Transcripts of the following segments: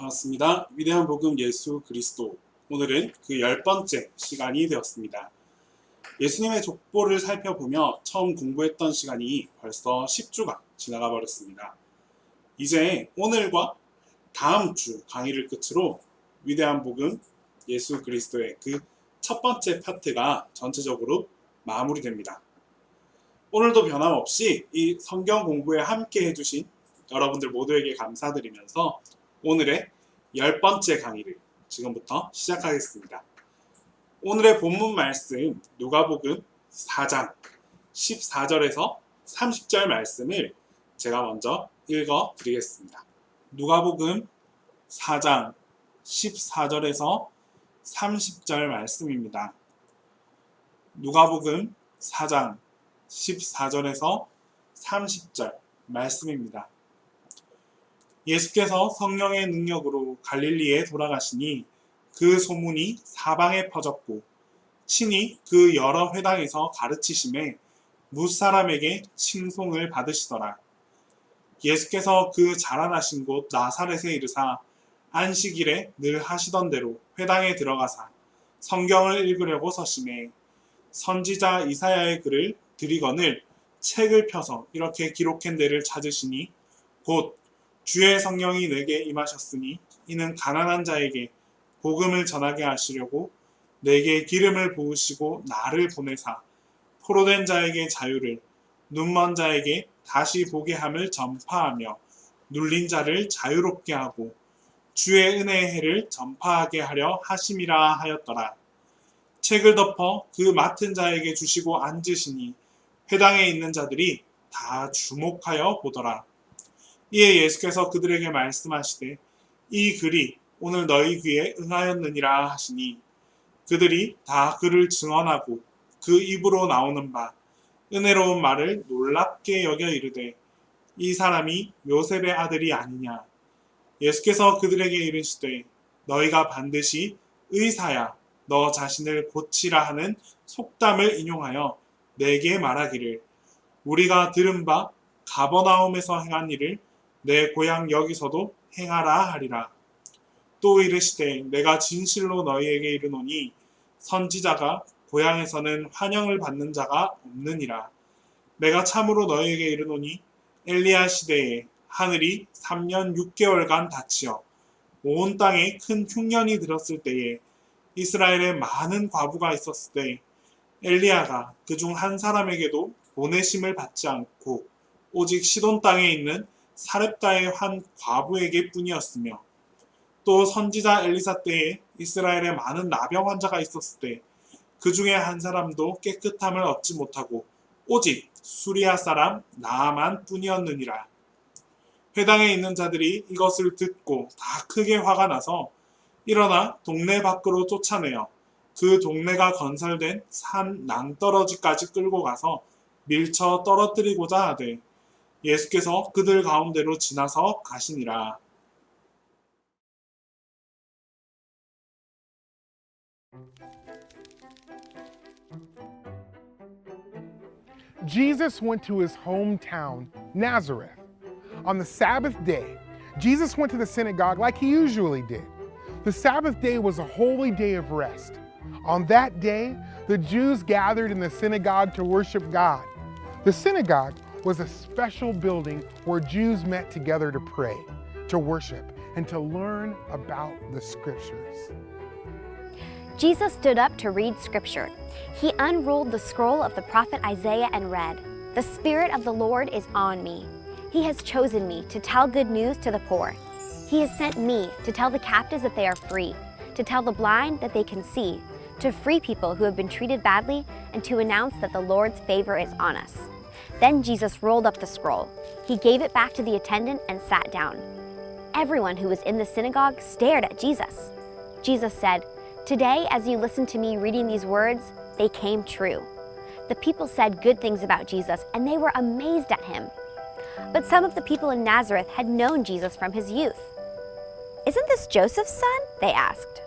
반갑습니다. 위대한 복음 예수 그리스도. 오늘은 그 10번째 시간이 되었습니다. 예수님의 족보를 살펴보며 처음 공부했던 시간이 벌써 10주가 지나가 버렸습니다. 이제 오늘과 다음 주 강의를 끝으로 위대한 복음 예수 그리스도의 그 첫 번째 파트가 전체적으로 마무리됩니다. 오늘도 변함없이 이 성경 공부에 함께 해주신 여러분들 모두에게 감사드리면서 오늘의 10번째 강의를 지금부터 시작하겠습니다. 오늘의 본문 말씀 누가복음 4장 14절에서 30절 말씀을 제가 먼저 읽어 드리겠습니다. 누가복음 4장 14절에서 30절 말씀입니다. 누가복음 4장 14절에서 30절 말씀입니다. 예수께서 성령의 능력으로 갈릴리에 돌아가시니 그 소문이 사방에 퍼졌고 친히 그 여러 회당에서 가르치심에 무사람에게 칭송을 받으시더라. 예수께서 그 자라나신 곳 나사렛에 이르사 안식일에 늘 하시던 대로 회당에 들어가사 성경을 읽으려고 서심해 선지자 이사야의 글을 들이거늘 책을 펴서 이렇게 기록한 데를 찾으시니 곧 주의 성령이 내게 임하셨으니 이는 가난한 자에게 복음을 전하게 하시려고 내게 기름을 부으시고 나를 보내사 포로된 자에게 자유를 눈먼 자에게 다시 보게 함을 전파하며 눌린 자를 자유롭게 하고 주의 은혜의 해를 전파하게 하려 하심이라 하였더라. 책을 덮어 그 맡은 자에게 주시고 앉으시니 회당에 있는 자들이 다 주목하여 보더라. 이에 예수께서 그들에게 말씀하시되 이 글이 오늘 너희 귀에 응하였느니라 하시니 그들이 다 그를 증언하고 그 입으로 나오는 바 은혜로운 말을 놀랍게 여겨 이르되 이 사람이 요셉의 아들이 아니냐. 예수께서 그들에게 이르시되 너희가 반드시 의사야 너 자신을 고치라 하는 속담을 인용하여 내게 말하기를 우리가 들은 바 가버나움에서 행한 일을 내 고향 여기서도 행하라 하리라. 또 이르시되 내가 진실로 너희에게 이르노니 선지자가 고향에서는 환영을 받는 자가 없느니라. 내가 참으로 너희에게 이르노니 엘리야 시대에 하늘이 3년 6개월간 닫히어 온 땅에 큰 흉년이 들었을 때에 이스라엘에 많은 과부가 있었을 때 엘리야가 그중 한 사람에게도 보내심을 받지 않고 오직 시돈 땅에 있는 사렙다의 한 과부에게 뿐이었으며 또 선지자 엘리사 때에 이스라엘에 많은 나병 환자가 있었을 때 그 중에 한 사람도 깨끗함을 얻지 못하고 오직 수리아 사람 나아만 뿐이었느니라. 회당에 있는 자들이 이것을 듣고 다 크게 화가 나서 일어나 동네 밖으로 쫓아내어 그 동네가 건설된 산 낭떠러지까지 끌고 가서 밀쳐 떨어뜨리고자 하되 예수께서 그들 가운데로 지나서 가시니라. Jesus went to his hometown, Nazareth. On the Sabbath day, Jesus went to the synagogue like he usually did. The Sabbath day was a holy day of rest. On that day, the Jews gathered in the synagogue to worship God. The synagogue was a special building where Jews met together to pray, to worship, and to learn about the scriptures. Jesus stood up to read scripture. He unrolled the scroll of the prophet Isaiah and read, "The Spirit of the Lord is on me. He has chosen me to tell good news to the poor. He has sent me to tell the captives that they are free, to tell the blind that they can see, to free people who have been treated badly, and to announce that the Lord's favor is on us." Then Jesus rolled up the scroll. He gave it back to the attendant and sat down. Everyone who was in the synagogue stared at Jesus. Jesus said, "Today, as you listen to me reading these words, they came true." The people said good things about Jesus, and they were amazed at him. But some of the people in Nazareth had known Jesus from his youth. "Isn't this Joseph's son?" they asked.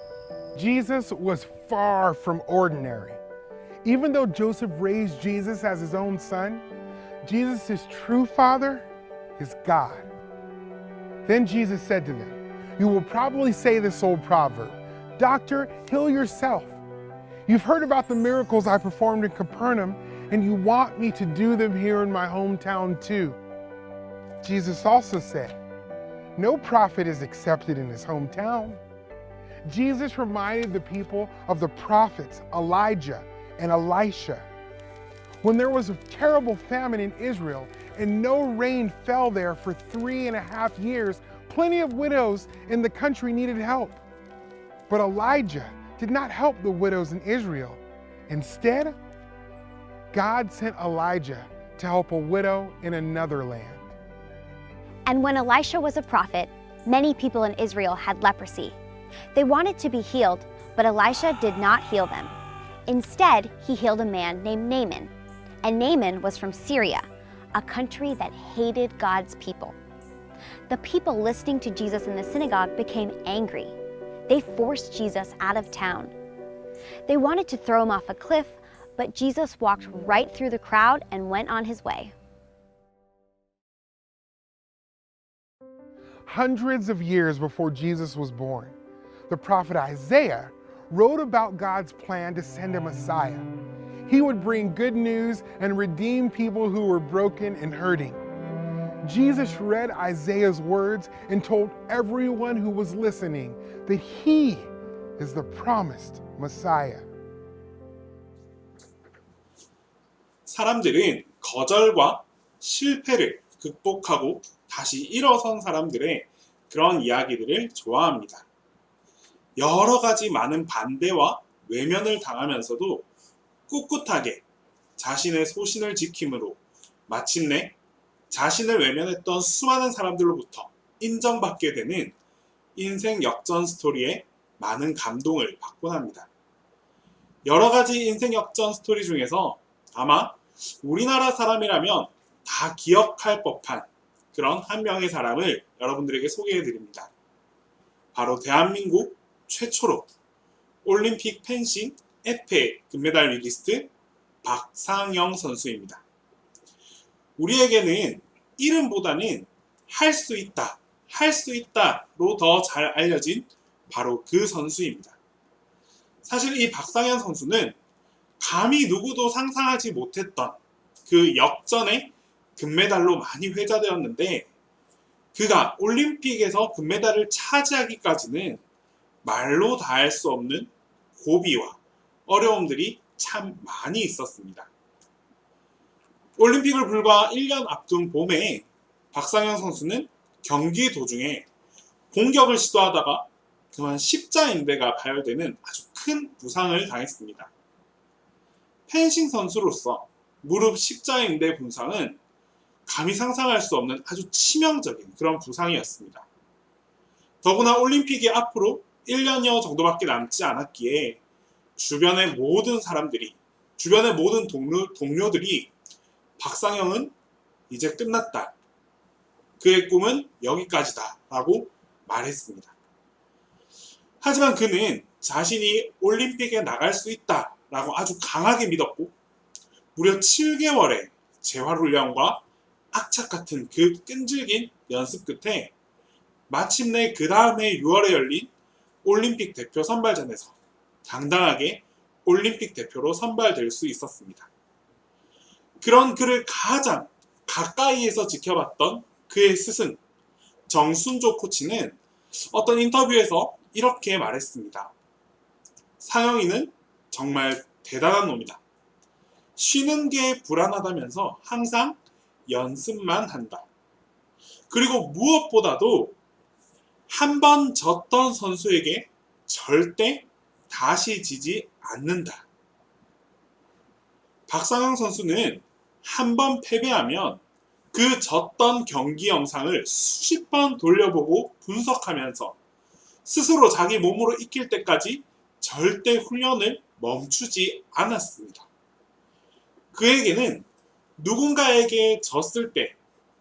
Jesus was far from ordinary. Even though Joseph raised Jesus as his own son, Jesus' true father is God. Then Jesus said to them, You will probably say this old proverb, "Doctor, heal yourself." You've heard about the miracles I performed in Capernaum, and you want me to do them here in my hometown too. Jesus also said, no prophet is accepted in his hometown. Jesus reminded the people of the prophets Elijah and Elisha. When there was a terrible famine in Israel and no rain fell there for 3.5 years, plenty of widows in the country needed help. But Elijah did not help the widows in Israel. Instead, God sent Elijah to help a widow in another land. And when Elisha was a prophet, many people in Israel had leprosy. They wanted to be healed, but Elisha did not heal them. Instead, he healed a man named Naaman. And Naaman was from Syria, a country that hated God's people. The people listening to Jesus in the synagogue became angry. They forced Jesus out of town. They wanted to throw him off a cliff, but Jesus walked right through the crowd and went on his way. Hundreds of years before Jesus was born, the prophet Isaiah wrote about God's plan to send a Messiah. He would bring good news and redeem people who were broken and hurting. Jesus read Isaiah's words and told everyone who was listening that he is the promised Messiah. 사람들은 거절과 실패를 극복하고 다시 일어선 사람들의 그런 이야기들을 좋아합니다. 여러 가지 많은 반대와 외면을 당하면서도 꿋꿋하게 자신의 소신을 지킴으로 마침내 자신을 외면했던 수많은 사람들로부터 인정받게 되는 인생 역전 스토리에 많은 감동을 받곤 합니다. 여러 가지 인생 역전 스토리 중에서 아마 우리나라 사람이라면 다 기억할 법한 그런 한 명의 사람을 여러분들에게 소개해 드립니다. 바로 대한민국 최초로 올림픽 펜싱 에페 금메달 메달리스트 박상영 선수입니다. 우리에게는 이름보다는 할 수 있다, 할 수 있다로 더 잘 알려진 바로 그 선수입니다. 사실 이 박상현 선수는 감히 누구도 상상하지 못했던 그 역전의 금메달로 많이 회자되었는데 그가 올림픽에서 금메달을 차지하기까지는 말로 다할 수 없는 고비와 어려움들이 참 많이 있었습니다. 올림픽을 불과 1년 앞둔 봄에 박상현 선수는 경기 도중에 공격을 시도하다가 그만 십자인대가 가열되는 아주 큰 부상을 당했습니다. 펜싱 선수로서 무릎 십자인대 부상은 감히 상상할 수 없는 아주 치명적인 그런 부상이었습니다. 더구나 올림픽이 앞으로 1년여 정도밖에 남지 않았기에 주변의 모든 사람들이, 주변의 모든 동료들이 박상영은 이제 끝났다. 그의 꿈은 여기까지다 라고 말했습니다. 하지만 그는 자신이 올림픽에 나갈 수 있다 라고 아주 강하게 믿었고 무려 7개월의 재활훈련과 악착 같은 그 끈질긴 연습 끝에 마침내 그 다음해 6월에 열린 올림픽 대표 선발전에서 당당하게 올림픽 대표로 선발될 수 있었습니다. 그런 그를 가장 가까이에서 지켜봤던 그의 스승 정순조 코치는 어떤 인터뷰에서 이렇게 말했습니다. 상영이는 정말 대단한 놈이다. 쉬는 게 불안하다면서 항상 연습만 한다. 그리고 무엇보다도 한 번 졌던 선수에게 절대 다시 지지 않는다. 박상영 선수는 한 번 패배하면 그 졌던 경기 영상을 수십 번 돌려보고 분석하면서 스스로 자기 몸으로 익힐 때까지 절대 훈련을 멈추지 않았습니다. 그에게는 누군가에게 졌을 때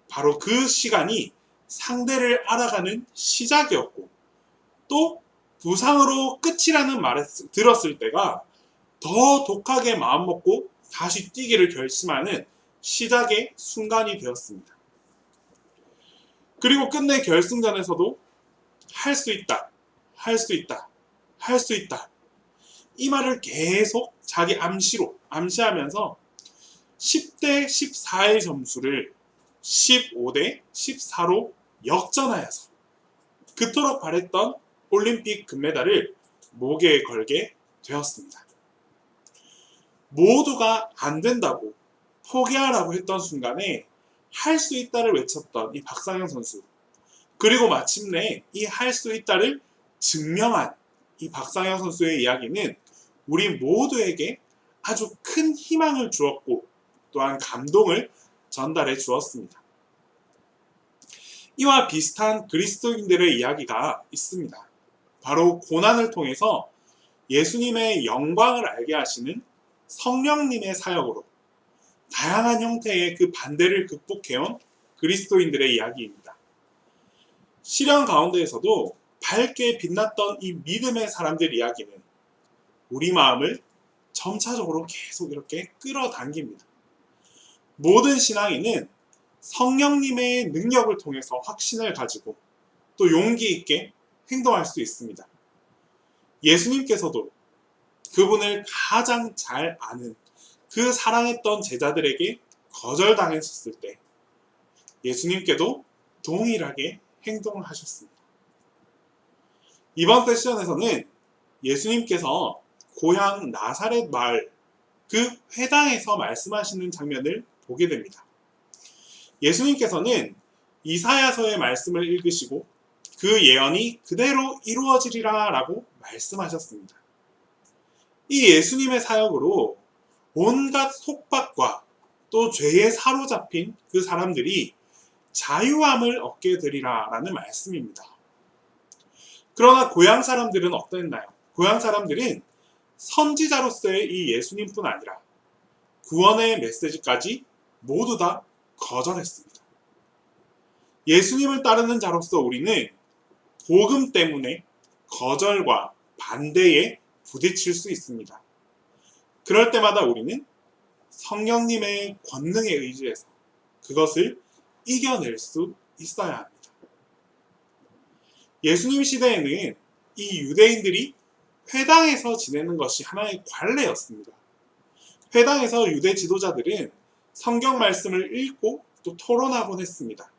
바로 그 시간이 상대를 알아가는 시작이었고 또 부상으로 끝이라는 말을 들었을 때가 더 독하게 마음먹고 다시 뛰기를 결심하는 시작의 순간이 되었습니다. 그리고 끝내 결승전에서도 할 수 있다, 할 수 있다, 할 수 있다. 이 말을 계속 자기 암시하면서 10대 14의 점수를 15대 14로 역전하여서 그토록 바랬던 올림픽 금메달을 목에 걸게 되었습니다. 모두가 안 된다고 포기하라고 했던 순간에 할 수 있다를 외쳤던 이 박상현 선수, 그리고 마침내 이 할 수 있다를 증명한 이 박상현 선수의 이야기는 우리 모두에게 아주 큰 희망을 주었고 또한 감동을 전달해 주었습니다. 이와 비슷한 그리스도인들의 이야기가 있습니다. 바로 고난을 통해서 예수님의 영광을 알게 하시는 성령님의 사역으로 다양한 형태의 그 반대를 극복해온 그리스도인들의 이야기입니다. 시련 가운데에서도 밝게 빛났던 이 믿음의 사람들 이야기는 우리 마음을 점차적으로 계속 이렇게 끌어당깁니다. 모든 신앙인은 성령님의 능력을 통해서 확신을 가지고 또 용기 있게 행동할 수 있습니다. 예수님께서도 그분을 가장 잘 아는 그 사랑했던 제자들에게 거절당했었을 때 예수님께도 동일하게 행동을 하셨습니다. 이번 세션에서는 예수님께서 고향 나사렛 마을 그 회당에서 말씀하시는 장면을 보게 됩니다. 예수님께서는 이사야서의 말씀을 읽으시고 그 예언이 그대로 이루어지리라 라고 말씀하셨습니다. 이 예수님의 사역으로 온갖 속박과 또 죄에 사로잡힌 그 사람들이 자유함을 얻게 되리라 라는 말씀입니다. 그러나 고향 사람들은 어땠나요? 고향 사람들은 선지자로서의 이 예수님뿐 아니라 구원의 메시지까지 모두 다 거절했습니다. 예수님을 따르는 자로서 우리는 복음 때문에 거절과 반대에 부딪힐 수 있습니다. 그럴 때마다 우리는 성령님의 권능에 의지해서 그것을 이겨낼 수 있어야 합니다. 예수님 시대에는 이 유대인들이 회당에서 지내는 것이 하나의 관례였습니다. 회당에서 유대 지도자들은 성경 말씀을 읽고 또 토론하곤 했습니다.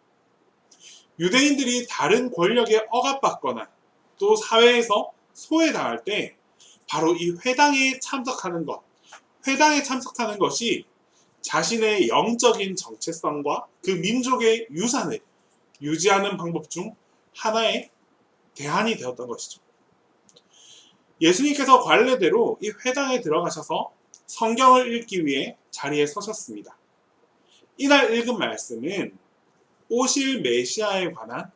유대인들이 다른 권력에 억압받거나 또 사회에서 소외당할 때 바로 이 회당에 참석하는 것이 자신의 영적인 정체성과 그 민족의 유산을 유지하는 방법 중 하나의 대안이 되었던 것이죠. 예수님께서 관례대로 이 회당에 들어가셔서 성경을 읽기 위해 자리에 서셨습니다. 이날 읽은 말씀은 오실 메시아에 관한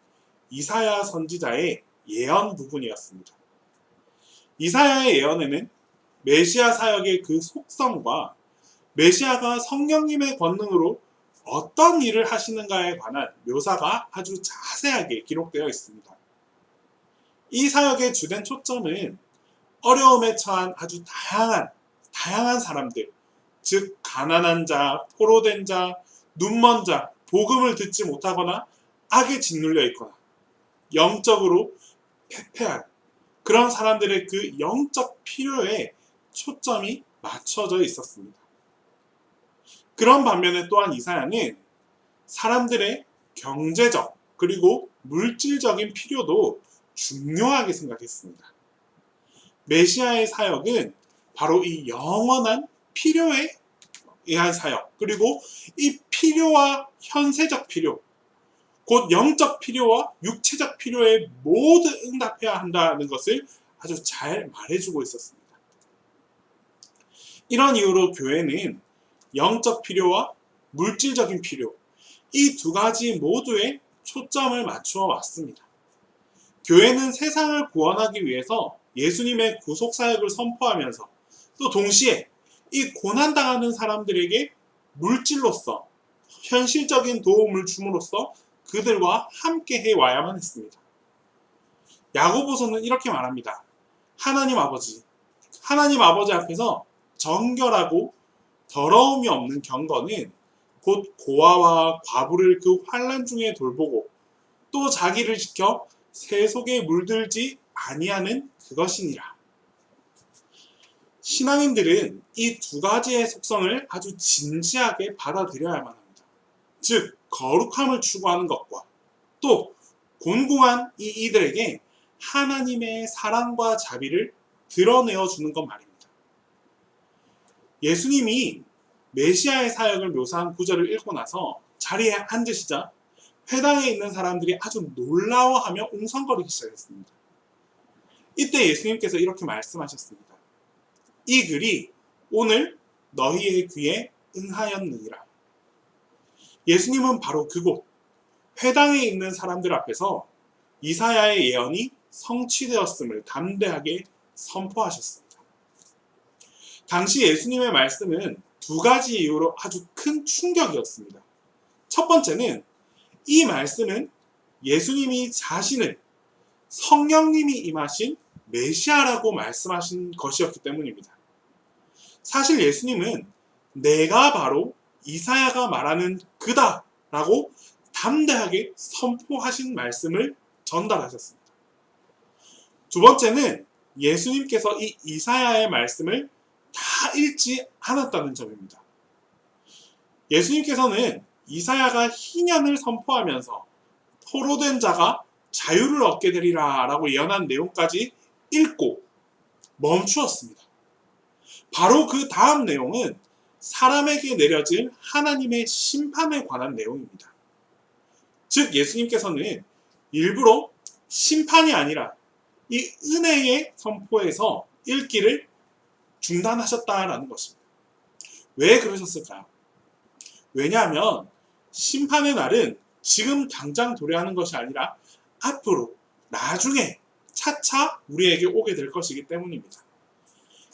이사야 선지자의 예언 부분이었습니다. 이사야의 예언에는 메시아 사역의 그 속성과 메시아가 성령님의 권능으로 어떤 일을 하시는가에 관한 묘사가 아주 자세하게 기록되어 있습니다. 이 사역의 주된 초점은 어려움에 처한 아주 다양한 사람들, 즉 가난한 자, 포로된 자, 눈먼 자, 복음을 듣지 못하거나 악에 짓눌려 있거나 영적으로 패폐한 그런 사람들의 그 영적 필요에 초점이 맞춰져 있었습니다. 그런 반면에 또한 이사야는 사람들의 경제적 그리고 물질적인 필요도 중요하게 생각했습니다. 메시아의 사역은 바로 이 영원한 필요에 의한 사역, 그리고 이 필요와 현세적 필요, 곧 영적 필요와 육체적 필요에 모두 응답해야 한다는 것을 아주 잘 말해주고 있었습니다. 이런 이유로 교회는 영적 필요와 물질적인 필요, 이 두 가지 모두에 초점을 맞추어 왔습니다. 교회는 세상을 구원하기 위해서 예수님의 구속사역을 선포하면서 또 동시에 이 고난당하는 사람들에게 물질로서 현실적인 도움을 줌으로써 그들과 함께 해와야만 했습니다. 야고보서는 이렇게 말합니다. 하나님 아버지 앞에서 정결하고 더러움이 없는 경건은 곧 고아와 과부를 그 환난 중에 돌보고 또 자기를 지켜 새 속에 물들지 아니하는 그것이니라. 신앙인들은 이 두 가지의 속성을 아주 진지하게 받아들여야만 합니다. 즉, 거룩함을 추구하는 것과 또 곤궁한 이들에게 하나님의 사랑과 자비를 드러내어 주는 것 말입니다. 예수님이 메시아의 사역을 묘사한 구절을 읽고 나서 자리에 앉으시자 회당에 있는 사람들이 아주 놀라워하며 웅성거리기 시작했습니다. 이때 예수님께서 이렇게 말씀하셨습니다. 이 글이 오늘 너희의 귀에 응하였느니라. 예수님은 바로 그곳 회당에 있는 사람들 앞에서 이사야의 예언이 성취되었음을 담대하게 선포하셨습니다. 당시 예수님의 말씀은 두 가지 이유로 아주 큰 충격이었습니다. 첫 번째는 이 말씀은 예수님이 자신을 성령님이 임하신 메시아라고 말씀하신 것이었기 때문입니다. 사실 예수님은 내가 바로 이사야가 말하는 그다 라고 담대하게 선포하신 말씀을 전달하셨습니다. 두 번째는 예수님께서 이 이사야의 말씀을 다 읽지 않았다는 점입니다. 예수님께서는 이사야가 희년을 선포하면서 포로된 자가 자유를 얻게 되리라 라고 예언한 내용까지 읽고 멈추었습니다. 바로 그 다음 내용은 사람에게 내려질 하나님의 심판에 관한 내용입니다. 즉 예수님께서는 일부러 심판이 아니라 이 은혜의 선포에서 읽기를 중단하셨다라는 것입니다. 왜 그러셨을까요? 왜냐하면 심판의 날은 지금 당장 도래하는 것이 아니라 앞으로 나중에 차차 우리에게 오게 될 것이기 때문입니다.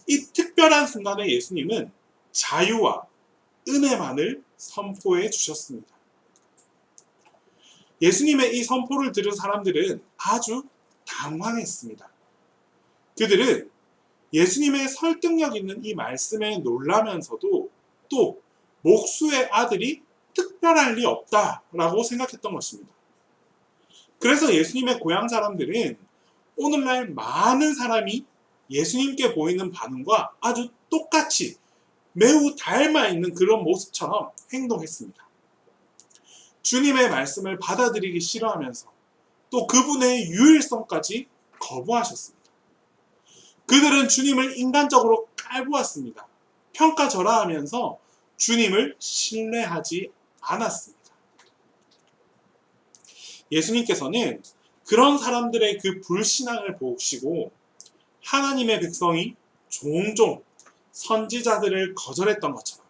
이 특별한 순간에 예수님은 자유와 은혜만을 선포해 주셨습니다. 예수님의 이 선포를 들은 사람들은 아주 당황했습니다. 그들은 예수님의 설득력 있는 이 말씀에 놀라면서도 또 목수의 아들이 특별할 리 없다라고 생각했던 것입니다. 그래서 예수님의 고향 사람들은 오늘날 많은 사람이 예수님께 보이는 반응과 아주 똑같이 매우 닮아 있는 그런 모습처럼 행동했습니다. 주님의 말씀을 받아들이기 싫어하면서 또 그분의 유일성까지 거부하셨습니다. 그들은 주님을 인간적으로 깔보았습니다. 평가절하하면서 주님을 신뢰하지 않았습니다. 예수님께서는 그런 사람들의 그 불신앙을 보시고 하나님의 백성이 종종 선지자들을 거절했던 것처럼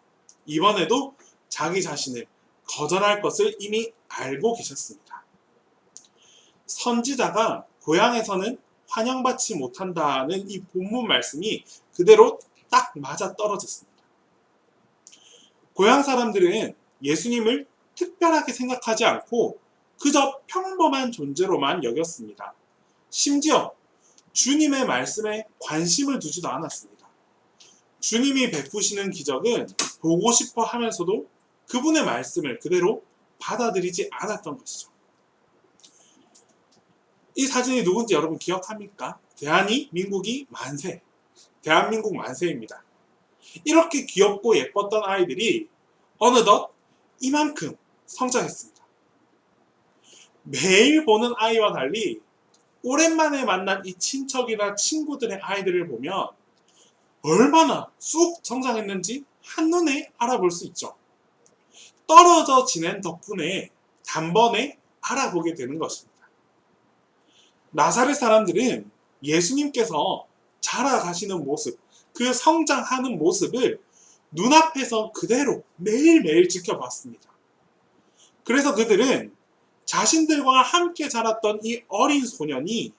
이번에도 자기 자신을 거절할 것을 이미 알고 계셨습니다. 선지자가 고향에서는 환영받지 못한다는 이 본문 말씀이 그대로 딱 맞아 떨어졌습니다. 고향 사람들은 예수님을 특별하게 생각하지 않고 그저 평범한 존재로만 여겼습니다. 심지어 주님의 말씀에 관심을 두지도 않았습니다. 주님이 베푸시는 기적은 보고 싶어 하면서도 그분의 말씀을 그대로 받아들이지 않았던 것이죠. 이 사진이 누군지 여러분 기억합니까? 대한민국이 만세. 대한민국 만세입니다. 이렇게 귀엽고 예뻤던 아이들이 어느덧 이만큼 성장했습니다. 매일 보는 아이와 달리 오랜만에 만난 이 친척이나 친구들의 아이들을 보면 얼마나 쑥 성장했는지 한눈에 알아볼 수 있죠. 떨어져 지낸 덕분에 단번에 알아보게 되는 것입니다. 나사렛 사람들은 예수님께서 자라가시는 모습, 그 성장하는 모습을 눈앞에서 그대로 매일매일 지켜봤습니다. 그래서 그들은 자신들과 함께 자랐던 이 어린 소년이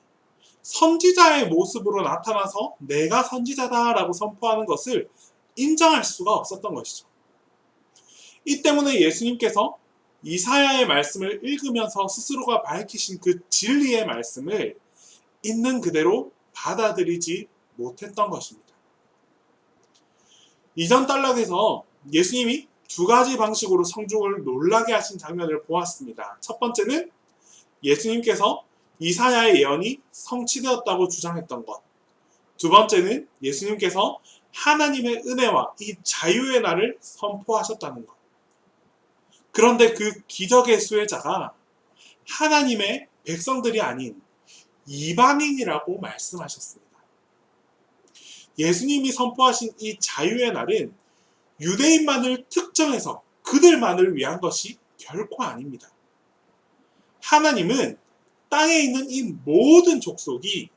선지자의 모습으로 나타나서 내가 선지자다라고 선포하는 것을 인정할 수가 없었던 것이죠. 이 때문에 예수님께서 이사야의 말씀을 읽으면서 스스로가 밝히신 그 진리의 말씀을 있는 그대로 받아들이지 못했던 것입니다. 이전 단락에서 예수님이 두 가지 방식으로 성중을 놀라게 하신 장면을 보았습니다. 첫 번째는 예수님께서 이사야의 예언이 성취되었다고 주장했던 것. 두 번째는 예수님께서 하나님의 은혜와 이 자유의 날을 선포하셨다는 것. 그런데 그 기적의 수혜자가 하나님의 백성들이 아닌 이방인이라고 말씀하셨습니다. 예수님이 선포하신 이 자유의 날은 유대인만을 특정해서 그들만을 위한 것이 결코 아닙니다. 하나님은 땅에 있는 이 모든 족속이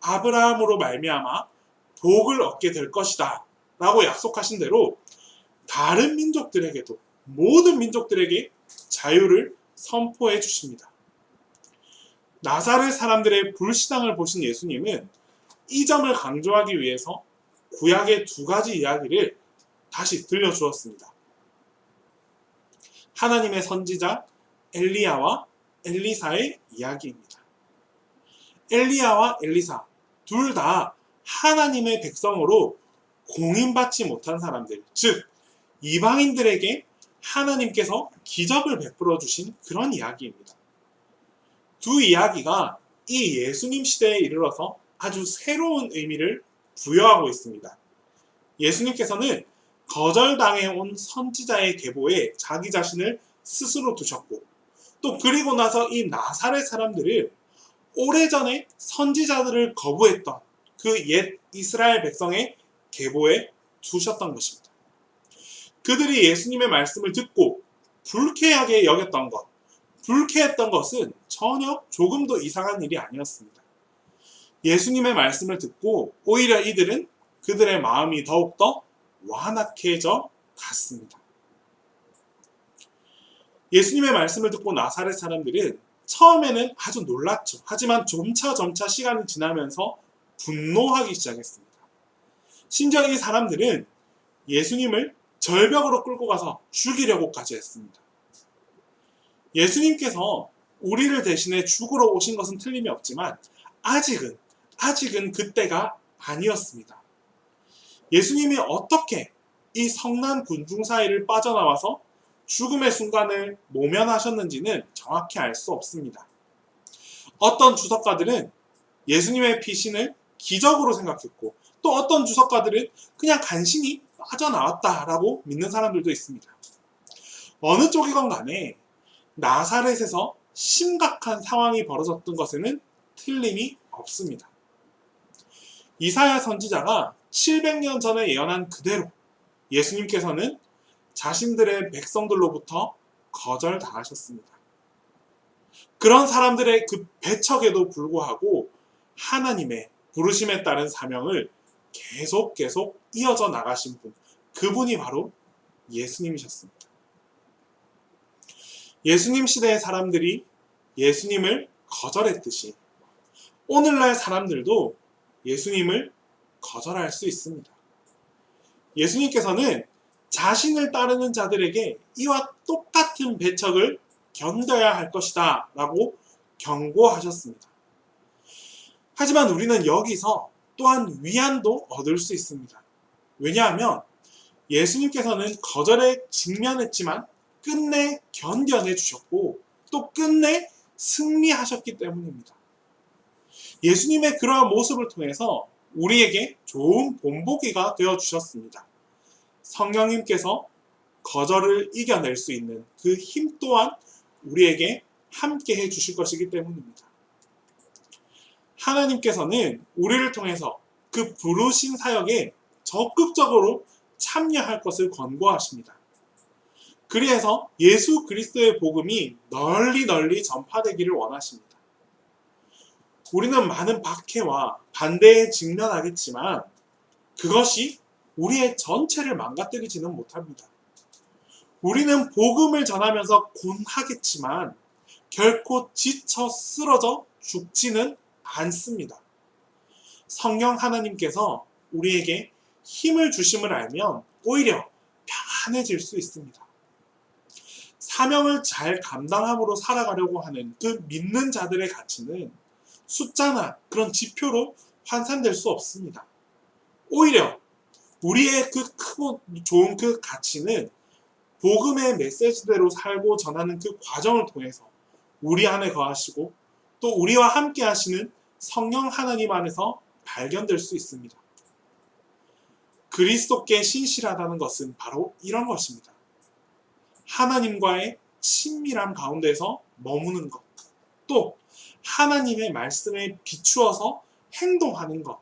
아브라함으로 말미암아 복을 얻게 될 것이다 라고 약속하신 대로 다른 민족들에게도 모든 민족들에게 자유를 선포해 주십니다. 나사렛 사람들의 불신앙을 보신 예수님은 이 점을 강조하기 위해서 구약의 두 가지 이야기를 다시 들려주었습니다. 하나님의 선지자 엘리야와 엘리사의 이야기입니다. 엘리야와 엘리사 둘 다 하나님의 백성으로 공인받지 못한 사람들, 즉 이방인들에게 하나님께서 기적을 베풀어 주신 그런 이야기입니다. 두 이야기가 이 예수님 시대에 이르러서 아주 새로운 의미를 부여하고 있습니다. 예수님께서는 거절당해온 선지자의 계보에 자기 자신을 스스로 두셨고, 또 그리고 나서 이 나사렛 사람들을 오래전에 선지자들을 거부했던 그 옛 이스라엘 백성의 계보에 두셨던 것입니다. 그들이 예수님의 말씀을 듣고 불쾌하게 여겼던 것, 불쾌했던 것은 전혀 조금도 이상한 일이 아니었습니다. 예수님의 말씀을 듣고 오히려 이들은 그들의 마음이 더욱더 완악해져 갔습니다. 예수님의 말씀을 듣고 나사렛 사람들은 처음에는 아주 놀랐죠. 하지만 점차 시간이 지나면서 분노하기 시작했습니다. 심지어 이 사람들은 예수님을 절벽으로 끌고 가서 죽이려고까지 했습니다. 예수님께서 우리를 대신해 죽으러 오신 것은 틀림이 없지만 아직은 그때가 아니었습니다. 예수님이 어떻게 이 성난 군중 사이를 빠져나와서 죽음의 순간을 모면하셨는지는 정확히 알 수 없습니다. 어떤 주석가들은 예수님의 피신을 기적으로 생각했고, 또 어떤 주석가들은 그냥 간신히 빠져나왔다라고 믿는 사람들도 있습니다. 어느 쪽이건 간에 나사렛에서 심각한 상황이 벌어졌던 것에는 틀림이 없습니다. 이사야 선지자가 700년 전에 예언한 그대로 예수님께서는 자신들의 백성들로부터 거절당하셨습니다. 그런 사람들의 그 배척에도 불구하고 하나님의 부르심에 따른 사명을 계속 이어져 나가신 분, 그분이 바로 예수님이셨습니다. 예수님 시대의 사람들이 예수님을 거절했듯이 오늘날 사람들도 예수님을 거절할 수 있습니다. 예수님께서는 자신을 따르는 자들에게 이와 똑같은 배척을 견뎌야 할 것이다 라고 경고하셨습니다. 하지만 우리는 여기서 또한 위안도 얻을 수 있습니다. 왜냐하면 예수님께서는 거절에 직면했지만 끝내 견뎌내 주셨고, 또 끝내 승리하셨기 때문입니다. 예수님의 그러한 모습을 통해서 우리에게 좋은 본보기가 되어 주셨습니다. 성령님께서 거절을 이겨낼 수 있는 그 힘 또한 우리에게 함께 해 주실 것이기 때문입니다. 하나님께서는 우리를 통해서 그 부르신 사역에 적극적으로 참여할 것을 권고하십니다. 그래서 예수 그리스도의 복음이 널리 전파되기를 원하십니다. 우리는 많은 박해와 반대에 직면하겠지만 그것이 우리의 전체를 망가뜨리지는 못합니다. 우리는 복음을 전하면서 곤하겠지만 결코 지쳐 쓰러져 죽지는 않습니다. 성령 하나님께서 우리에게 힘을 주심을 알면 오히려 편안해질 수 있습니다. 사명을 잘 감당함으로 살아가려고 하는 그 믿는 자들의 가치는 숫자나 그런 지표로 환산될 수 없습니다. 오히려 우리의 그 크고 좋은 그 가치는 복음의 메시지대로 살고 전하는 그 과정을 통해서 우리 안에 거하시고 또 우리와 함께 하시는 성령 하나님 안에서 발견될 수 있습니다. 그리스도께 신실하다는 것은 바로 이런 것입니다. 하나님과의 친밀함 가운데서 머무는 것, 또 하나님의 말씀에 비추어서 행동하는 것,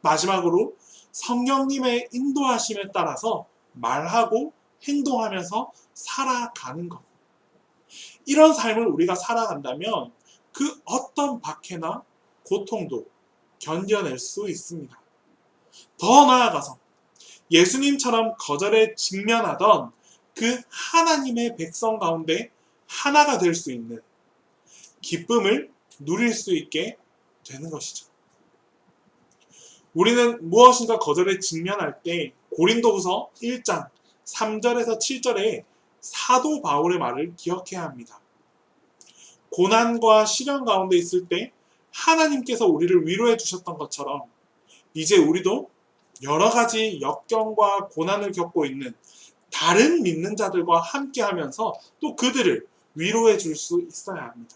마지막으로 성령님의 인도하심에 따라서 말하고 행동하면서 살아가는 것. 이런 삶을 우리가 살아간다면 그 어떤 박해나 고통도 견뎌낼 수 있습니다. 더 나아가서 예수님처럼 거절에 직면하던 그 하나님의 백성 가운데 하나가 될 수 있는 기쁨을 누릴 수 있게 되는 것이죠. 우리는 무엇인가 거절에 직면할 때 고린도후서 1장 3절에서 7절에 사도 바울의 말을 기억해야 합니다. 고난과 시련 가운데 있을 때 하나님께서 우리를 위로해 주셨던 것처럼 이제 우리도 여러 가지 역경과 고난을 겪고 있는 다른 믿는 자들과 함께 하면서 또 그들을 위로해 줄 수 있어야 합니다.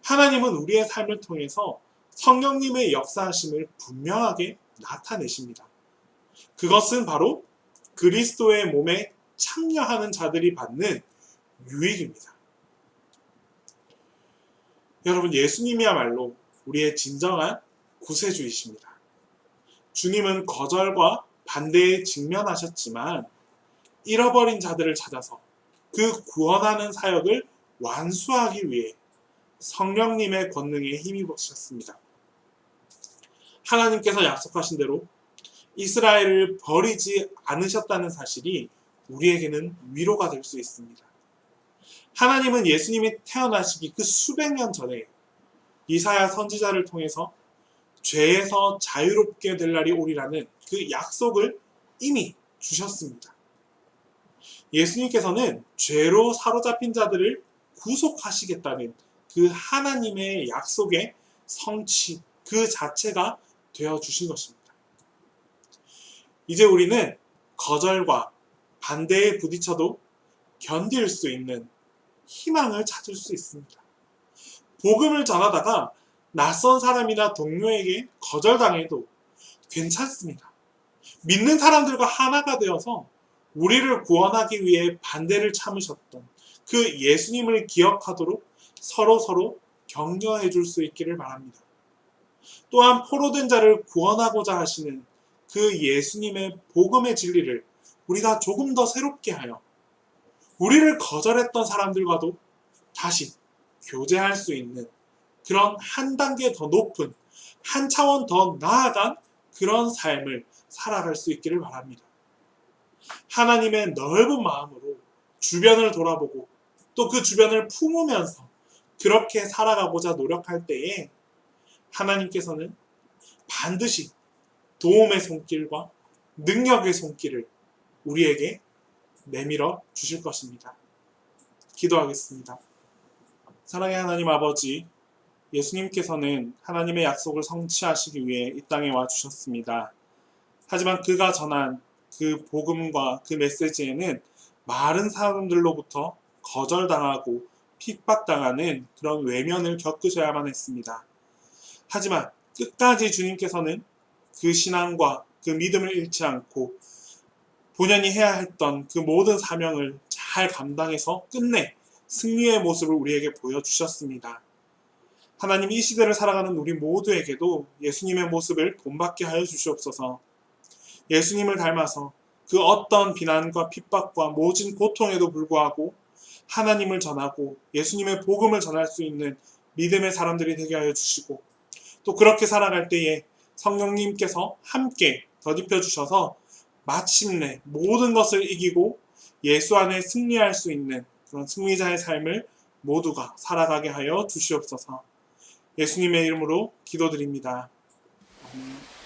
하나님은 우리의 삶을 통해서 성령님의 역사하심을 분명하게 나타내십니다. 그것은 바로 그리스도의 몸에 참여하는 자들이 받는 유익입니다. 여러분, 예수님이야말로 우리의 진정한 구세주이십니다. 주님은 거절과 반대에 직면하셨지만 잃어버린 자들을 찾아서 그 구원하는 사역을 완수하기 위해 성령님의 권능에 힘입으셨습니다. 하나님께서 약속하신 대로 이스라엘을 버리지 않으셨다는 사실이 우리에게는 위로가 될 수 있습니다. 하나님은 예수님이 태어나시기 그 수백 년 전에 이사야 선지자를 통해서 죄에서 자유롭게 될 날이 오리라는 그 약속을 이미 주셨습니다. 예수님께서는 죄로 사로잡힌 자들을 구속하시겠다는 그 하나님의 약속의 성취 그 자체가 되어주신 것입니다. 이제 우리는 거절과 반대에 부딪혀도 견딜 수 있는 희망을 찾을 수 있습니다. 복음을 전하다가 낯선 사람이나 동료에게 거절당해도 괜찮습니다. 믿는 사람들과 하나가 되어서 우리를 구원하기 위해 반대를 참으셨던 그 예수님을 기억하도록 서로 격려해 줄 수 있기를 바랍니다. 또한 포로된 자를 구원하고자 하시는 그 예수님의 복음의 진리를 우리가 조금 더 새롭게 하여 우리를 거절했던 사람들과도 다시 교제할 수 있는 그런 한 단계 더 높은, 한 차원 더 나아간 그런 삶을 살아갈 수 있기를 바랍니다. 하나님의 넓은 마음으로 주변을 돌아보고 또 그 주변을 품으면서 그렇게 살아가고자 노력할 때에 하나님께서는 반드시 도움의 손길과 능력의 손길을 우리에게 내밀어 주실 것입니다. 기도하겠습니다. 사랑의 하나님 아버지, 예수님께서는 하나님의 약속을 성취하시기 위해 이 땅에 와주셨습니다. 하지만 그가 전한 그 복음과 그 메시지에는 많은 사람들로부터 거절당하고 핍박당하는 그런 외면을 겪으셔야만 했습니다. 하지만 끝까지 주님께서는 그 신앙과 그 믿음을 잃지 않고 본연이 해야 했던 그 모든 사명을 잘 감당해서 끝내 승리의 모습을 우리에게 보여주셨습니다. 하나님, 이 시대를 살아가는 우리 모두에게도 예수님의 모습을 본받게 하여 주시옵소서. 예수님을 닮아서 그 어떤 비난과 핍박과 모진 고통에도 불구하고 하나님을 전하고 예수님의 복음을 전할 수 있는 믿음의 사람들이 되게 하여 주시고, 또 그렇게 살아갈 때에 성령님께서 함께 덧입혀 주셔서 마침내 모든 것을 이기고 예수 안에 승리할 수 있는 그런 승리자의 삶을 모두가 살아가게 하여 주시옵소서. 예수님의 이름으로 기도드립니다. 아멘.